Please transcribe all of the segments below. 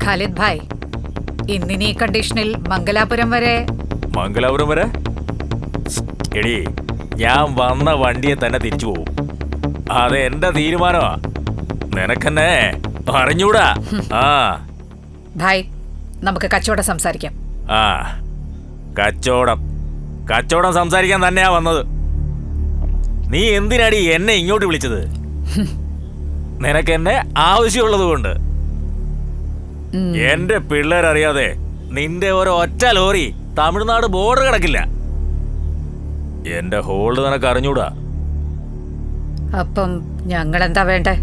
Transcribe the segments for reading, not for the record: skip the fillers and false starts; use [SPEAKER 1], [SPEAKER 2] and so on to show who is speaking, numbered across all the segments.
[SPEAKER 1] ഖാലിദ് ഭായ്, ഇന്നിനി കണ്ടീഷനിൽ മംഗലാപുരം വരെ
[SPEAKER 2] എടി, ഞാൻ വന്ന വണ്ടിയെ തന്നെ തിരിച്ചു പോവും. അത് എന്റെ തീരുമാനമാ. നിനക്കെന്നെ അറിഞ്ഞൂടാ.
[SPEAKER 1] ഭായ്, നമുക്ക് കച്ചവടം സംസാരിക്കാം.
[SPEAKER 2] കച്ചവടം സംസാരിക്കാൻ തന്നെയാ വന്നത്. നീ എന്തിനാടി എന്നെ ഇങ്ങോട്ട് വിളിച്ചത്? നിനക്കെന്നെ ആവശ്യമുള്ളത് കൊണ്ട്. എന്റെ പിള്ളേരറിയാതെ നിന്റെ ഒരൊറ്റ ലോറി തമിഴ്നാട് ബോർഡർ കിടക്കില്ല. എന്റെ ഹോൾഡ് നിനക്ക് അറിഞ്ഞൂടാ.
[SPEAKER 1] അപ്പം ഞങ്ങൾ എന്താ വേണ്ടേ?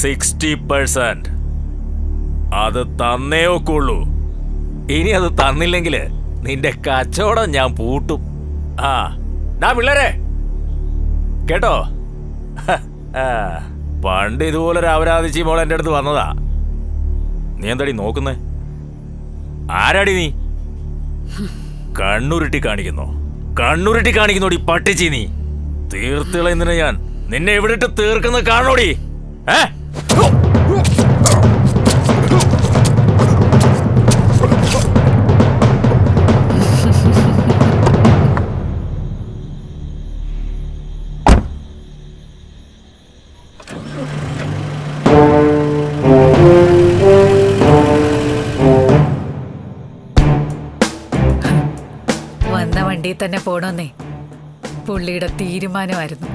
[SPEAKER 2] 60%. അത് തന്നേ ഒക്കുള്ളൂ. ഇനി അത് തന്നില്ലെങ്കിൽ നിന്റെ കച്ചവടം ഞാൻ പൂട്ടും. പിള്ളേരെ കേട്ടോ? പണ്ട് ഇതുപോലൊരു അപരാധിച്ചി മോൾ എൻ്റെ അടുത്ത് വന്നതാ. നീ എന്താടി നോക്കുന്നേ? ആരാടി നീ? കണ്ണുരുട്ടി കാണിക്കുന്നോടി പട്ടിച്ചി. നീ തീർത്തിളയുന്നതിന് ഞാൻ നിന്നെ എവിടെ ഇട്ട് തീർക്കുന്ന കാണോടി.
[SPEAKER 1] വന്ന വണ്ടിയിൽ തന്നെ പോണോന്നേ പുള്ളിയുടെ തീരുമാനമായിരുന്നു.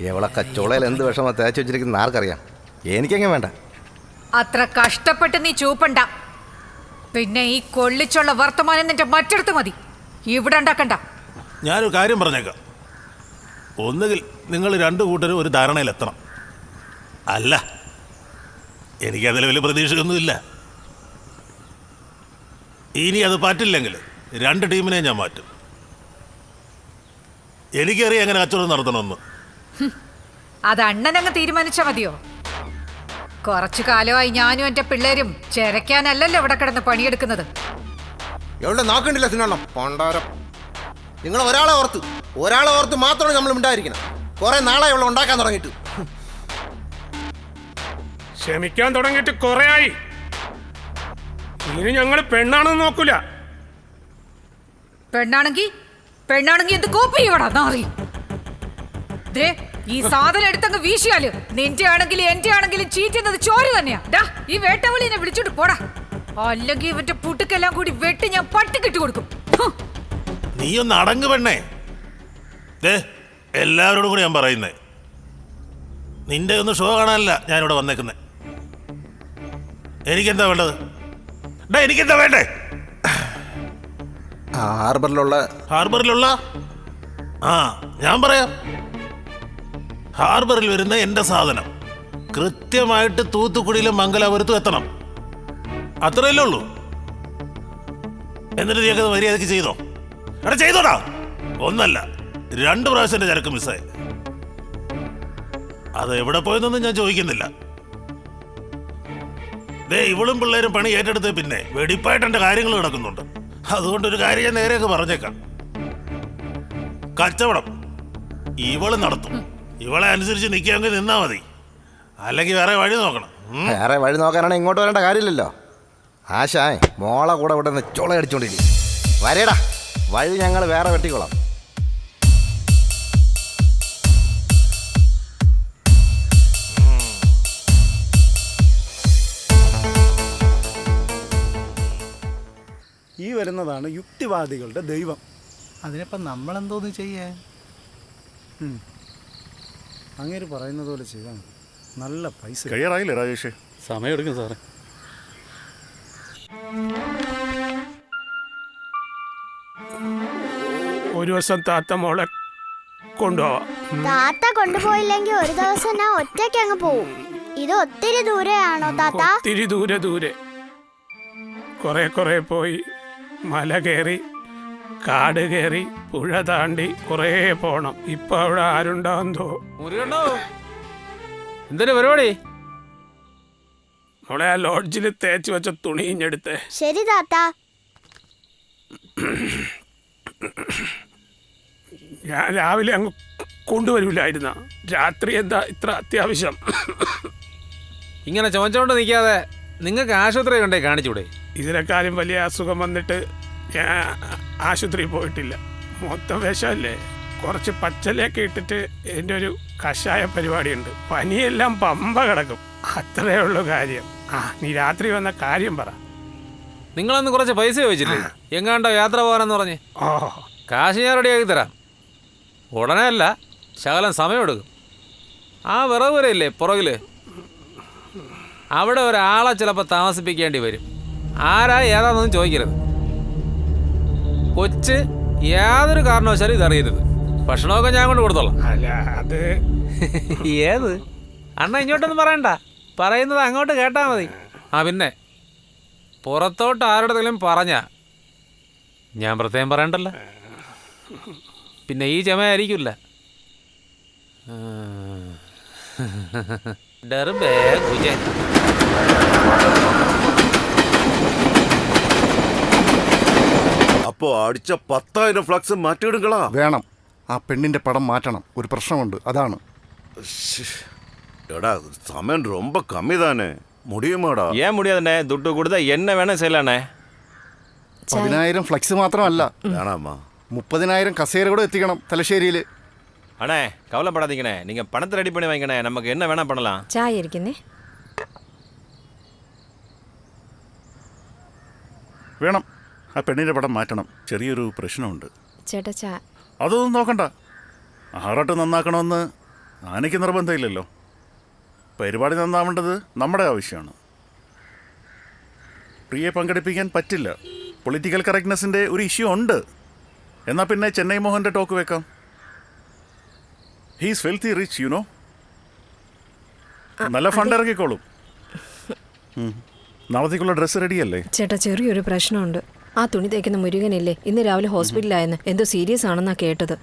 [SPEAKER 3] എവളെ കച്ചോളയിൽ എന്ത് വിഷമ തേച്ച് വെച്ചിരിക്കുന്ന ആർക്കറിയാം. എനിക്കെങ്ങനെ വേണ്ട.
[SPEAKER 1] അത്ര കഷ്ടപ്പെട്ട് നീ ചൂപ്പണ്ട. പിന്നെ ഈ കൊള്ളിച്ചുള്ള വർത്തമാനം നിന്റെ മറ്റടുത്ത് മതി, ഇവിടെ ഉണ്ടാക്കണ്ട.
[SPEAKER 4] ഞാനൊരു കാര്യം പറഞ്ഞേക്കാം. ഒന്നുകിൽ നിങ്ങൾ രണ്ടു കൂട്ടരും ഒരു ധാരണയിലെത്തണം. അല്ല, എനിക്കതിൽ വലിയ പ്രതീക്ഷയൊന്നുമില്ല. ഇനി അത് പറ്റില്ലെങ്കിൽ രണ്ട് ടീമിനെ ഞാൻ മാറ്റും. എനിക്കറിയാം എങ്ങനെ കച്ചവടം നടത്തണമെന്ന്.
[SPEAKER 1] അത് അണ്ണനങ്ങ് തീരുമാനിച്ചാ മതിയോ? കുറച്ചു കാലമായി ഞാനും എന്റെ പിള്ളേരും ചെരക്കാനല്ലല്ലോ ഇവിടെ കിടന്ന് പണിയെടുക്കുന്നത്.
[SPEAKER 3] എവിടെ നോക്കണ്ടില്ല സിനോണം പണ്ടാരം. നിങ്ങൾ ഒരാളെ ഓർത്ത് മാത്രമാണ് നമ്മൾ ഉണ്ടായിരിക്കണം. കുറെ നാളെ ഇവിടെ ഉണ്ടാക്കാൻ തുടങ്ങിയിട്ട്.
[SPEAKER 5] ക്ഷമിക്കാൻ തുടങ്ങിയിട്ട് കുറെ ആയി. ഇനി ഞങ്ങൾ പെണ്ണാണെന്ന് നോക്കൂല.
[SPEAKER 1] പെണ്ണാണെങ്കി എന്ത് കോപ്പി ചെയ്യടാ നാറി. ഈ സാധനം എടുത്തങ്ങ് വീശിയാല് നിന്റെ ആണെങ്കിലും എന്റെ ആണെങ്കിലും ചീറ്റുന്നത് ചോര തന്നെയാ. ഈ വേട്ടവളിനെ വിളിച്ചോണ്ട് പോടാ, അല്ലെങ്കിൽ ഇവന്റെ പുട്ടുക്കെല്ലാം കൂടി വെട്ടി ഞാൻ പട്ടിക്കിട്ട് കൊടുക്കും.
[SPEAKER 4] നീ ഒന്ന് അടങ്ങ് പെണ്ണേ. എല്ലാവരോടും കൂടി ഞാൻ പറയുന്നേ, നിന്റെ ഒന്ന് ഷോ കാണാനല്ല ഞാനിവിടെ വന്നേക്കുന്നേ. എനിക്കെന്താ വേണ്ടത്? എനിക്കെന്താ വേണ്ടേ? ഹാർബറിലുള്ള ഞാൻ പറയാം. ഹാർബറിൽ വരുന്ന എന്റെ സാധനം കൃത്യമായിട്ട് തൂത്തുക്കുടിയിലും മംഗലാപുരത്തും എത്തണം. അത്രയല്ലേ ഉള്ളൂ. എന്നിട്ട് നീ അത് മര്യാദക്ക് ചെയ്തോ? ചെയ്തോടാ. ഒന്നല്ല 2 പ്രാവശ്യം എന്റെ ചരക്ക് മിസ്സായി. അത് എവിടെ പോയെന്നൊന്നും ഞാൻ ചോദിക്കുന്നില്ല. ഇവളും പിള്ളേരും പണി ഏറ്റെടുത്ത് പിന്നെ വെടിപ്പായിട്ട് എന്റെ കാര്യങ്ങൾ നടക്കുന്നുണ്ട്. അതുകൊണ്ടൊരു കാര്യം ഞാൻ നേരെയൊക്കെ പറഞ്ഞേക്കാം. കച്ചവടം ഇവള് നടത്തും. ഇവളെ അനുസരിച്ച് നിൽക്കാമെങ്കിൽ നിന്നാ മതി. അല്ലെങ്കിൽ വേറെ വഴി നോക്കണം.
[SPEAKER 3] വേറെ വഴി നോക്കാനാണ് ഇങ്ങോട്ട് വരേണ്ട കാര്യമില്ലല്ലോ. ആശായ മോളെ കൂടെ ഇവിടെ നിന്ന് ചുള അടിച്ചോണ്ടിരിക്കും. വരേടാ, വഴി ഞങ്ങൾ വേറെ വെട്ടിക്കോളാം.
[SPEAKER 6] ഈ വരുന്നതാണ് യുക്തിവാദികളുടെ ദൈവം. അതിനിപ്പം നമ്മളെന്തോന്ന് ചെയ്യാൻ? അങ്ങേര് പറയുന്നത് പോലെ ചെയ്താൽ മതി. നല്ല പൈസ
[SPEAKER 4] കഴിയാറായില്ലേ രാജേഷ്?
[SPEAKER 7] സമയം എടുക്കും സാറേ.
[SPEAKER 5] ഒരു ദിവസം താത്ത മോളെ കൊണ്ടുപോവാം.
[SPEAKER 8] താത്ത കൊണ്ടുപോയില്ലെങ്കിൽ ഒരു ദിവസം ഞാൻ ഒറ്റയ്ക്ക് അങ്ങ് പോവും. ഇത് ഒത്തിരി ദൂരെയാണോ താത്ത?
[SPEAKER 5] ഒത്തിരി ദൂരെ. കുറെ പോയി മല കയറി കാട് കയറി പുഴ താണ്ടി കുറേ പോണം. ഇപ്പൊ അവിടെ ആരുണ്ടാവുന്നോ?
[SPEAKER 7] മുരുകണ്ണോ, എന്തൊരു പരിപാടി?
[SPEAKER 5] മോളെ, ആ ലോഡ്ജിൽ തേച്ച് വെച്ച തുണി ഇഞ്ഞെടുത്തേ.
[SPEAKER 8] ശരി താത്ത.
[SPEAKER 5] ഞാൻ രാവിലെ അങ്ങ് കൊണ്ടുവരൂലായിരുന്ന, രാത്രി എന്താ ഇത്ര അത്യാവശ്യം?
[SPEAKER 7] ഇങ്ങനെ ചുമച്ചോണ്ട് നിൽക്കാതെ നിങ്ങൾക്ക് ആശുപത്രി കൊണ്ടേ കാണിച്ചൂടെ?
[SPEAKER 5] ഇതിനെക്കാളും വലിയ അസുഖം വന്നിട്ട് ഞാൻ ആശുപത്രിയിൽ പോയിട്ടില്ല. മൊത്തം വിഷമല്ലേ. കുറച്ച് പച്ചലയൊക്കെ ഇട്ടിട്ട് എൻ്റെ ഒരു കഷായ പരിപാടിയുണ്ട്. പനിയെല്ലാം പമ്പ കിടക്കും. അത്രേ ഉള്ളൂ കാര്യം. നീ രാത്രി വന്ന കാര്യം പറ.
[SPEAKER 7] നിങ്ങളന്ന് കുറച്ച് പൈസ ചോദിച്ചില്ലേ? എങ്ങാണ്ടോ യാത്ര പോകാനെന്ന് പറഞ്ഞ്.
[SPEAKER 5] ഓ,
[SPEAKER 7] കാശ് ഞാൻ റെഡിയാക്കി തരാം. ഉടനെ അല്ല, ശകലം സമയമെടുക്കും. ആ വിറവ് വരെയില്ലേ പുറകിൽ, അവിടെ ഒരാളെ ചിലപ്പോൾ താമസിപ്പിക്കേണ്ടി വരും. ആരാ ഏതാണെന്നൊന്നും ചോദിക്കരുത്. കൊച്ച് യാതൊരു കാരണവശാലും ഇതറിയരുത്. ഭക്ഷണമൊക്കെ ഞാൻ കൊണ്ട് കൊടുത്തോളാം.
[SPEAKER 5] അല്ല അത്
[SPEAKER 7] ഏത് അണ്ണ ഇങ്ങോട്ടൊന്നും പറയണ്ട, പറയുന്നത് അങ്ങോട്ട് കേട്ടാൽ മതി. പിന്നെ പുറത്തോട്ട് ആരുടെങ്കിലും പറഞ്ഞാ ഞാൻ പ്രത്യേകം പറയണ്ടല്ലോ. പിന്നെ ഈ ചമയായിരിക്കില്ല. ഡർബേ കുജൻ.
[SPEAKER 9] അപ്പോ അടിച്ച 10,000 ഫ്ലക്സ് മാറ്റിയിടുകളാ.
[SPEAKER 6] വേണം. ആ പെണ്ണിന്റെ പടം മാറ്റണം. ഒരു പ്രശ്നമുണ്ട്, അതാണ്.
[SPEAKER 9] എടാ സമയം ரொம்ப കമ്മി താനേ. മുടിയുമാടാ.
[SPEAKER 2] ஏன் முடியாதுண்ணே? துட்டு கொடுத்தா என்ன வேணா செய்யலாண்ணே.
[SPEAKER 6] 10,000 ഫ്ലക്സ് മാത്രമല്ല,
[SPEAKER 9] വേണാമ്മാ.
[SPEAKER 6] 30,000 കസേര കൂടെ എത്തിക്കണം തലശ്ശേരിയിൽ.
[SPEAKER 2] அண்ணே கவலைப்படாதீங்கண்ணே, நீங்க பணத்தை ரெடி பண்ணி வைங்கண்ணே, நமக்கு என்ன வேணா பண்ணலாம்.
[SPEAKER 1] ചായ ഇരിക്കുന്നേ.
[SPEAKER 10] വേണം. ആ പെണ്ണിൻ്റെ പടം മാറ്റണം. ചെറിയൊരു പ്രശ്നമുണ്ട്.
[SPEAKER 1] ചേട്ടാ ചായ.
[SPEAKER 10] അതൊന്നും നോക്കണ്ട. ആറാട്ട് നന്നാക്കണമെന്ന് ആനയ്ക്ക് നിർബന്ധമില്ലല്ലോ. പരിപാടി നന്നാവേണ്ടത് നമ്മുടെ ആവശ്യമാണ്. പ്രിയെ പങ്കെടുപ്പിക്കാൻ പറ്റില്ല. പൊളിറ്റിക്കൽ കറക്റ്റ്നെസ്സിൻ്റെ ഒരു ഇഷ്യൂ ഉണ്ട്. എന്നാൽ പിന്നെ ചെന്നൈ മോഹൻ്റെ ടോക്ക് വെക്കാം. He's wealthy rich, you know. നല്ല ഫണ്ട് ഇറക്കിക്കോളും. നാളത്തേക്കുള്ള ഡ്രസ്സ് റെഡിയല്ലേ?
[SPEAKER 11] ചേട്ടാ, ചെറിയൊരു പ്രശ്നമുണ്ട്. ആ തുണി തേക്കുന്ന മുരുകനില്ലേ, ഇന്ന് രാവിലെ ഹോസ്പിറ്റലായെന്ന്. എന്തോ സീരിയസ് ആണെന്നാ കേട്ടത്.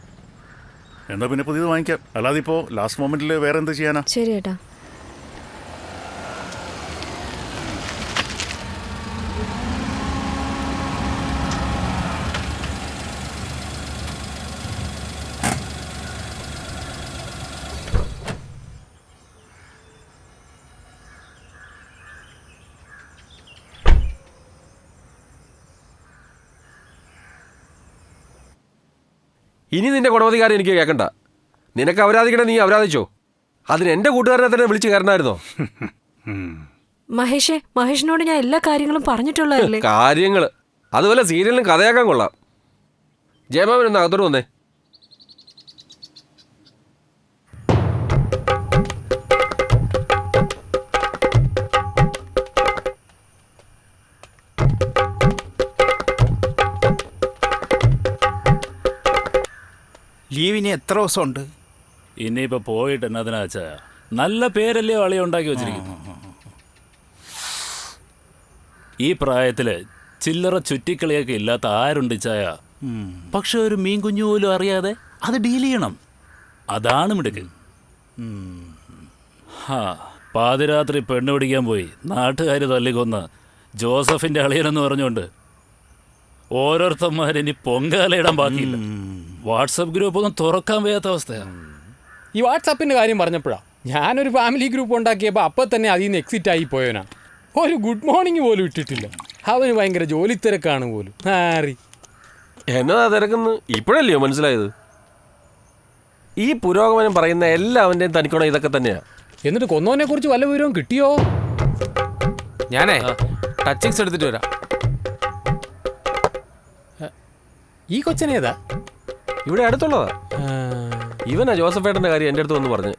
[SPEAKER 10] എന്നാ പിന്നെ പുതിയത് വാങ്ങിക്കാം. അല്ലാതെ ഇപ്പോൾ ലാസ്റ്റ് മൊമെന്റിൽ വേറെ എന്ത് ചെയ്യാനാ?
[SPEAKER 11] ശരി ചേട്ടാ.
[SPEAKER 12] ഇനി നിന്റെ ഗുണവധികാരം എനിക്ക് കേൾക്കണ്ട. നിനക്ക് അപരാധിക്കണേ നീ അപരാധിച്ചോ. അതിന് എൻ്റെ കൂട്ടുകാരനെ തന്നെ വിളിച്ച് കയറണമായിരുന്നോ?
[SPEAKER 11] മഹേഷിനോട് ഞാൻ എല്ലാ കാര്യങ്ങളും പറഞ്ഞിട്ടുള്ളതല്ലേ.
[SPEAKER 12] കാര്യങ്ങൾ അതുപോലെ സീരിയലിനും കഥയാക്കാൻ കൊള്ളാം. ജയമാമൻ ഒന്ന് അകത്തോട്ട് വന്നേ.
[SPEAKER 6] ലീവിന് എത്ര ദിവസമുണ്ട്?
[SPEAKER 5] ഇനിയിപ്പോൾ പോയിട്ട് എന്നതിനാ വെച്ചാ നല്ല പേരല്ലേ വളി ഉണ്ടാക്കി വെച്ചിരിക്കുന്നു. ഈ പ്രായത്തിൽ ചില്ലറ ചുറ്റിക്കളിയൊക്കെ ഇല്ലാത്ത ആരുണ്ട് ചായ. പക്ഷെ ഒരു മീൻ കുഞ്ഞു പോലും അറിയാതെ അത് ഡീൽ ചെയ്യണം. അതാണ് മിടുക്ക്. പാതിരാത്രി പെണ്ണ് പിടിക്കാൻ പോയി നാട്ടുകാർ തല്ലിക്കൊന്ന് ജോസഫിൻ്റെ അളിയനെന്ന് പറഞ്ഞുകൊണ്ട് ഓരോരുത്തന്മാരിനി പൊങ്കാലയിടാൻ ബാക്കിയില്ല. വാട്സപ്പ് ഗ്രൂപ്പ് ഒന്നും തുറക്കാൻ വയ്യാത്ത അവസ്ഥയാണ്.
[SPEAKER 13] ഈ വാട്സാപ്പിൻ്റെ കാര്യം പറഞ്ഞപ്പോഴാണ് ഞാനൊരു ഫാമിലി ഗ്രൂപ്പ് ഉണ്ടാക്കിയപ്പോൾ അപ്പം തന്നെ അതിൽ നിന്ന് എക്സിറ്റ് ആയി പോയവനാ. ഒരു ഗുഡ് മോർണിംഗ് പോലും ഇട്ടിട്ടില്ല. അവന് ഭയങ്കര ജോലി തിരക്കാണ് പോലും.
[SPEAKER 12] എന്നതാ തിരക്കെന്ന് ഇപ്പോഴല്ലയോ മനസ്സിലായത്? ഈ പുരോഗമനം പറയുന്ന എല്ലാവൻ്റെയും തനിക്കണം ഇതൊക്കെ തന്നെയാ.
[SPEAKER 13] എന്നിട്ട് കൊന്നവനെ കുറിച്ച് വല്ല വിവരവും കിട്ടിയോ?
[SPEAKER 7] ഞാനേ ടച്ചിങ്സ് എടുത്തിട്ട് വരാം.
[SPEAKER 13] ഈ കൊച്ചനേതാ?
[SPEAKER 12] ഇവിടെ അടുത്തുള്ളതാ. ഇവനാ ജോസഫേട്ടൻ്റെ കാര്യം എൻ്റെ അടുത്ത് വന്ന് പറഞ്ഞു.